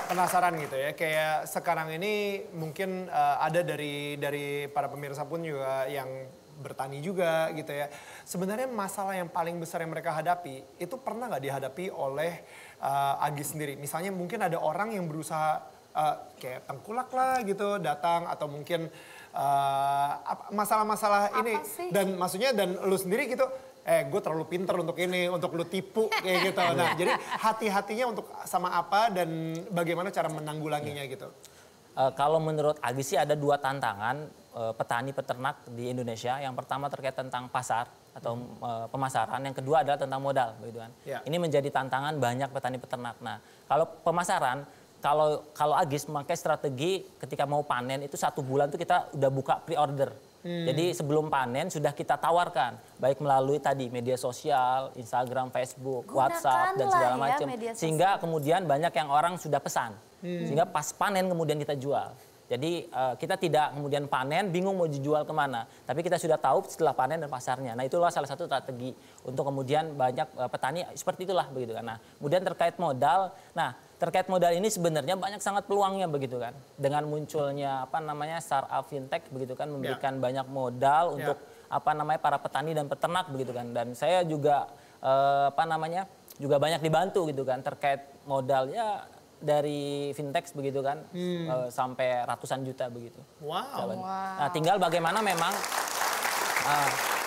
penasaran gitu ya, kayak sekarang ini mungkin ada dari para pemirsa pun juga yang bertani juga gitu ya. Sebenarnya masalah yang paling besar yang mereka hadapi itu pernah nggak dihadapi oleh Agis sendiri? Misalnya mungkin ada orang yang berusaha kayak tengkulak lah gitu datang atau mungkin masalah-masalah ini dan maksudnya dan lu sendiri gitu gue terlalu pinter untuk ini, untuk lu tipu kayak gitu. Nah jadi hati-hatinya untuk sama apa dan bagaimana cara menanggulanginya gitu. Kalau menurut Agis sih ada dua tantangan petani peternak di Indonesia. Yang pertama terkait tentang pasar atau pemasaran, yang kedua adalah tentang modal, begitu kan. Ini menjadi tantangan banyak petani peternak. Nah, kalau pemasaran, kalau Agis memakai strategi ketika mau panen itu 1 bulan itu kita udah buka pre-order. Jadi sebelum panen sudah kita tawarkan, baik melalui tadi media sosial, Instagram, Facebook, WhatsApp dan segala macam, sehingga kemudian banyak yang orang sudah pesan, sehingga pas panen kemudian kita jual. Jadi kita tidak kemudian panen bingung mau dijual kemana, tapi kita sudah tahu setelah panen dan pasarnya. Nah itulah salah satu strategi untuk kemudian banyak petani seperti itulah begitu kan. Nah kemudian terkait modal, terkait modal ini sebenarnya banyak sangat peluangnya begitu kan. Dengan munculnya startup fintech begitu kan, memberikan banyak modal untuk para petani dan peternak begitu kan. Dan saya juga juga banyak dibantu gitu kan terkait modalnya dari fintech begitu kan, sampai ratusan juta begitu. Nah tinggal bagaimana memang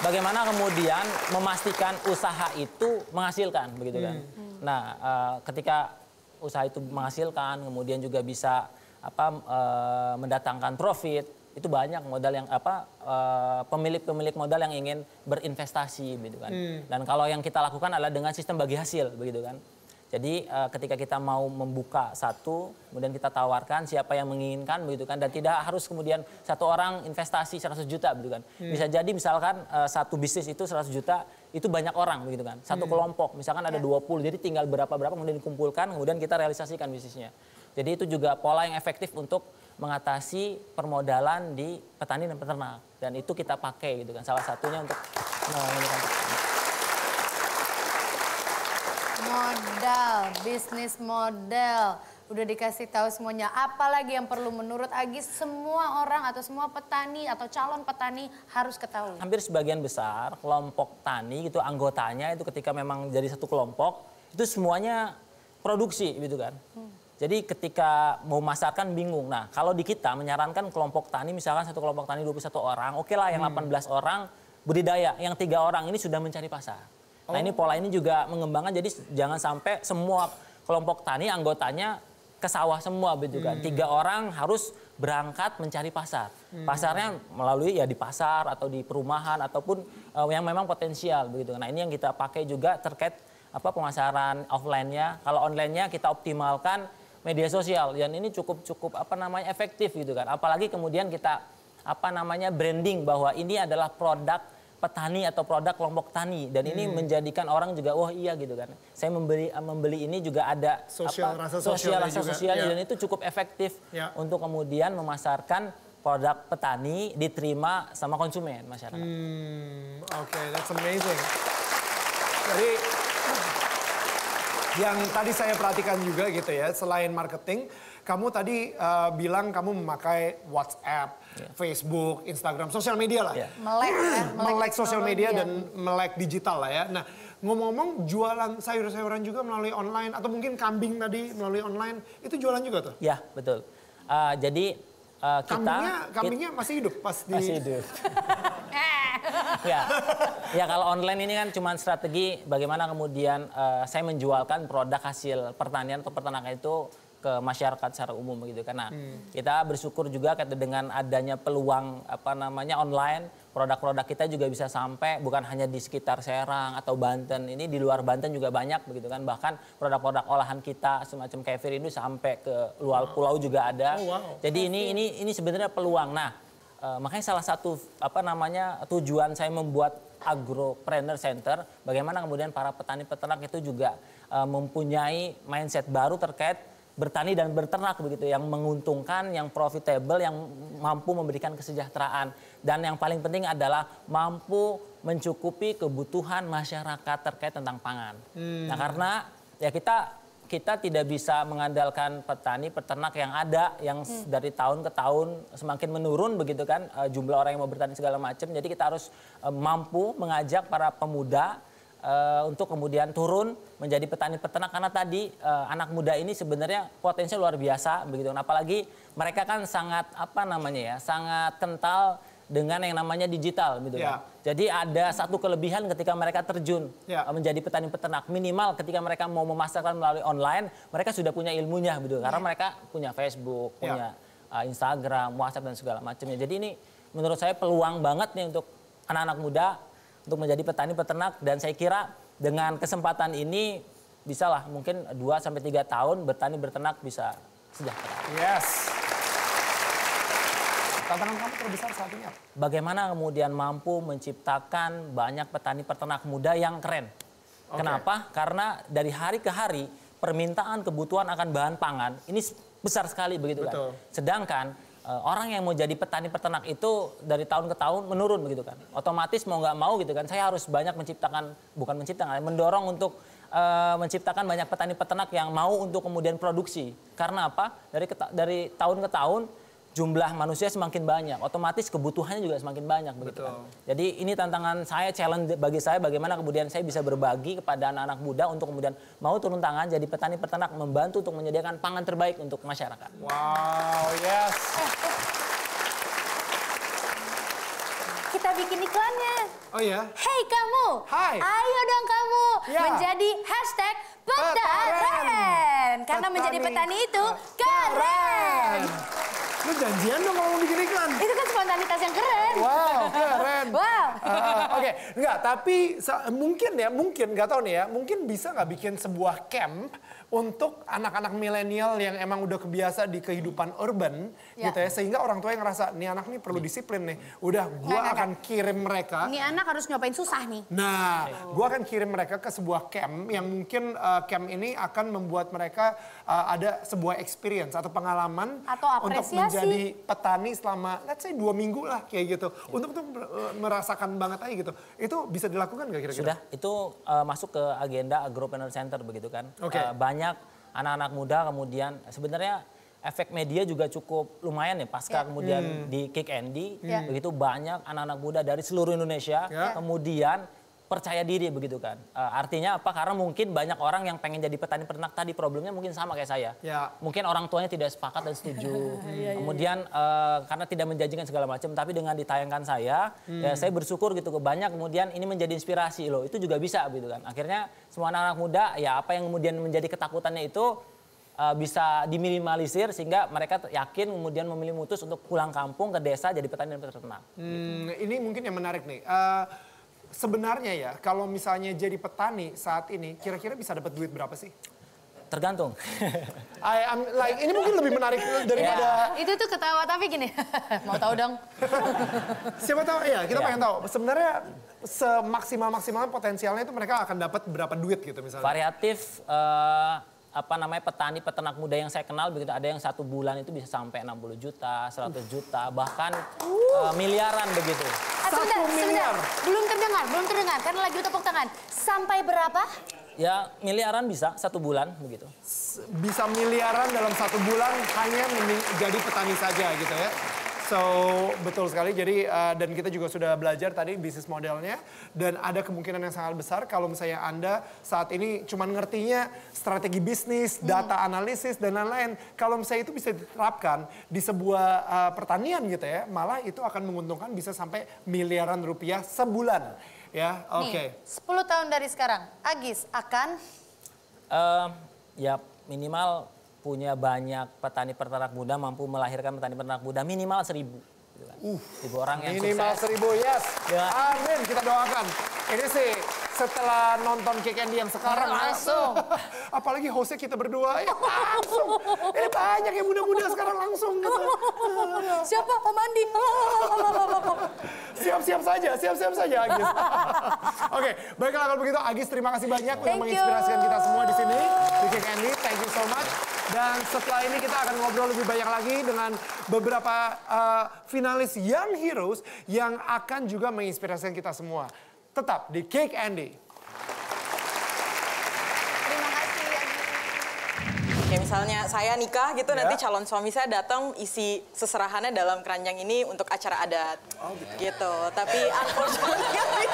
bagaimana kemudian memastikan usaha itu menghasilkan begitu kan. Nah ketika usaha itu menghasilkan, kemudian juga bisa mendatangkan profit, itu banyak modal yang pemilik modal yang ingin berinvestasi begitu kan. Dan kalau yang kita lakukan adalah dengan sistem bagi hasil begitu kan. Jadi ketika kita mau membuka satu, kemudian kita tawarkan siapa yang menginginkan begitu kan, dan tidak harus kemudian satu orang investasi 100 juta begitu kan. Bisa jadi misalkan satu bisnis itu 100 juta itu banyak orang begitu kan. Satu kelompok misalkan ada 20, jadi tinggal berapa kemudian dikumpulkan, kemudian kita realisasikan bisnisnya. Jadi itu juga pola yang efektif untuk mengatasi permodalan di petani dan peternak, dan itu kita pakai gitu kan. Salah satunya untuk modal, bisnis model, udah dikasih tahu semuanya. Apalagi yang perlu menurut Agis semua orang atau semua petani atau calon petani harus ketahui? Hampir sebagian besar kelompok tani gitu, anggotanya itu ketika memang jadi satu kelompok itu semuanya produksi gitu kan. Jadi ketika mau masarkan bingung. Nah kalau di kita menyarankan kelompok tani, misalkan satu kelompok tani 21 orang, oke lah yang 18 orang budidaya, yang 3 orang ini sudah mencari pasar. Nah ini pola ini juga mengembangkan, jadi jangan sampai semua kelompok tani anggotanya ke sawah semua begitu kan. 3 orang harus berangkat mencari pasar. Pasarnya melalui ya di pasar atau di perumahan ataupun yang memang potensial begitu. Nah ini yang kita pakai juga terkait pemasaran offline-nya. Kalau online-nya kita optimalkan media sosial, dan ini cukup efektif gitu kan. Apalagi kemudian kita branding bahwa ini adalah produk petani atau produk kelompok tani, dan ini menjadikan orang juga wah iya gitu kan. Saya membeli ini juga ada rasa sosialnya, dan itu cukup efektif untuk kemudian memasarkan produk petani diterima sama konsumen masyarakat. Oke, that's amazing. Jadi yang tadi saya perhatikan juga gitu ya, selain marketing, kamu tadi bilang kamu memakai WhatsApp, Facebook, Instagram, sosial media lah. Melek sosial media dan melek digital lah ya. Nah ngomong-ngomong jualan sayur-sayuran juga melalui online atau mungkin kambing tadi melalui online, itu jualan juga tuh? Ya betul. Jadi kambingnya masih hidup pas di... Masih hidup. Ya kalau online ini kan cuma strategi bagaimana kemudian saya menjualkan produk hasil pertanian atau peternakan itu ke masyarakat secara umum begitu kan. Nah, kita bersyukur juga dengan adanya peluang online, produk-produk kita juga bisa sampai bukan hanya di sekitar Serang atau Banten, ini di luar Banten juga banyak begitu kan. Bahkan produk-produk olahan kita semacam kefir ini sampai ke luar pulau juga ada. Jadi ini sebenarnya peluang. Nah, makanya salah satu tujuan saya membuat Agropreneur Center, bagaimana kemudian para petani peternak itu juga mempunyai mindset baru terkait bertani dan berternak begitu, yang menguntungkan, yang profitable, yang mampu memberikan kesejahteraan, dan yang paling penting adalah mampu mencukupi kebutuhan masyarakat terkait tentang pangan. Nah karena ya kita kita tidak bisa mengandalkan petani peternak yang ada yang dari tahun ke tahun semakin menurun begitu kan jumlah orang yang mau bertani segala macam. Jadi kita harus mampu mengajak para pemuda untuk kemudian turun menjadi petani peternak karena tadi anak muda ini sebenarnya potensinya luar biasa begitu. Apalagi mereka kan sangat sangat kental dengan yang namanya digital gitu kan. Jadi ada satu kelebihan ketika mereka terjun menjadi petani peternak. Minimal ketika mereka mau memasarkan melalui online, mereka sudah punya ilmunya gitu. Karena mereka punya Facebook, punya Instagram, WhatsApp dan segala macamnya. Jadi ini menurut saya peluang banget nih untuk anak-anak muda untuk menjadi petani peternak dan saya kira dengan kesempatan ini bisalah mungkin 2 sampai 3 tahun bertani beternak bisa sejahtera. Yes. Tantangan kamu terbesar saat ini apa? Bagaimana kemudian mampu menciptakan banyak petani peternak muda yang keren. Kenapa? Karena dari hari ke hari permintaan kebutuhan akan bahan pangan ini besar sekali begitu kan. Sedangkan orang yang mau jadi petani peternak itu dari tahun ke tahun menurun begitu kan. Otomatis mau nggak mau gitu kan saya harus banyak mendorong untuk menciptakan banyak petani peternak yang mau untuk kemudian produksi. Karena apa? Dari tahun ke tahun jumlah manusia semakin banyak, otomatis kebutuhannya juga semakin banyak begitu kan. Jadi ini tantangan saya, challenge bagi saya bagaimana kemudian saya bisa berbagi kepada anak-anak muda untuk kemudian mau turun tangan jadi petani peternak membantu untuk menyediakan pangan terbaik untuk masyarakat. Wow, yes. Kita bikin iklannya. Oh iya? Hey kamu, Hai. ayo dong kamu menjadi hashtag petaren. Karena menjadi petani itu keren. Lu janjian dong kalau mau bikin iklan. Itu kan spontanitas yang keren. Wow, keren. Wow. Oke, enggak, tapi mungkin nggak tahu nih ya, mungkin bisa nggak bikin sebuah camp untuk anak-anak milenial yang emang udah kebiasa di kehidupan urban gitu ya, sehingga orang tua yang ngerasa nih anak nih perlu disiplin nih. Udah, gua akan kirim mereka. Ini anak harus nyobain susah nih. Nah, gua akan kirim mereka ke sebuah camp yang mungkin camp ini akan membuat mereka ada sebuah experience atau pengalaman atau untuk menjadi petani selama let's say 2 minggu lah kayak gitu. Untuk merasakan banget aja gitu. Itu bisa dilakukan nggak kira-kira? Sudah, itu masuk ke agenda Agropreneur Center begitu kan. Banyak anak-anak muda kemudian sebenarnya efek media juga cukup lumayan ya pasca kemudian di Kick Andy begitu banyak anak-anak muda dari seluruh Indonesia kemudian percaya diri begitu kan. Artinya apa? Karena mungkin banyak orang yang pengen jadi petani peternak tadi problemnya mungkin sama kayak saya. Mungkin orang tuanya tidak sepakat dan setuju. Kemudian karena tidak menjanjikan segala macam, tapi dengan ditayangkan saya bersyukur gitu banyak kemudian ini menjadi inspirasi loh. Itu juga bisa gitu kan. Akhirnya semua anak-anak muda ya apa yang kemudian menjadi ketakutannya itu bisa diminimalisir sehingga mereka yakin kemudian memilih mutus untuk pulang kampung ke desa jadi petani dan peternak. Ini mungkin yang menarik nih. Sebenarnya ya, kalau misalnya jadi petani saat ini, kira-kira bisa dapat duit berapa sih? Tergantung. Ini mungkin lebih menarik daripada... Itu tuh ketawa tapi gini, mau tahu dong. Siapa tahu, ya kita pengen tahu. Sebenarnya semaksimal-maksimalnya potensialnya itu mereka akan dapat berapa duit gitu misalnya? Variatif, petani peternak muda yang saya kenal begitu ada yang 1 bulan itu bisa sampai 60 juta, 100 juta, bahkan miliaran begitu. Sebentar. Belum terdengar, karena lagi tepuk tangan. Sampai berapa? Ya miliaran bisa 1 bulan begitu. Bisa miliaran dalam 1 bulan hanya menjadi petani saja gitu ya. So betul sekali, jadi dan kita juga sudah belajar tadi bisnis modelnya dan ada kemungkinan yang sangat besar kalau misalnya Anda saat ini cuma ngertinya strategi bisnis, data analisis dan lain-lain. Kalau misalnya itu bisa diterapkan di sebuah pertanian gitu ya, malah itu akan menguntungkan bisa sampai miliaran rupiah sebulan. Ya, oke. 10 tahun dari sekarang, Agis akan? Ya minimal punya banyak petani peternak muda, mampu melahirkan petani peternak muda minimal 1.000. 1.000 orang yang minimal sukses. Minimal 1.000, yes. Ya. Amin, kita doakan. Ini sih setelah nonton Kick Andy yang sekarang langsung. Apalagi hostnya kita berdua, ya langsung. Ini banyak yang muda-muda sekarang langsung gitu. Siapa? Om Andi. Siap-siap saja Agis. Oke, baiklah kalau begitu Agis terima kasih banyak udah menginspirasikan kita semua di sini di Kick Andy. Thank you so much. Dan setelah ini kita akan ngobrol lebih banyak lagi dengan beberapa finalis Young Heroes yang akan juga menginspirasikan kita semua. Tetap di Kick Andy. Terima kasih Agis. misalnya saya nikah gitu, nanti calon suami saya datang isi seserahannya dalam keranjang ini untuk acara adat. Oh gitu. Tapi unfortunately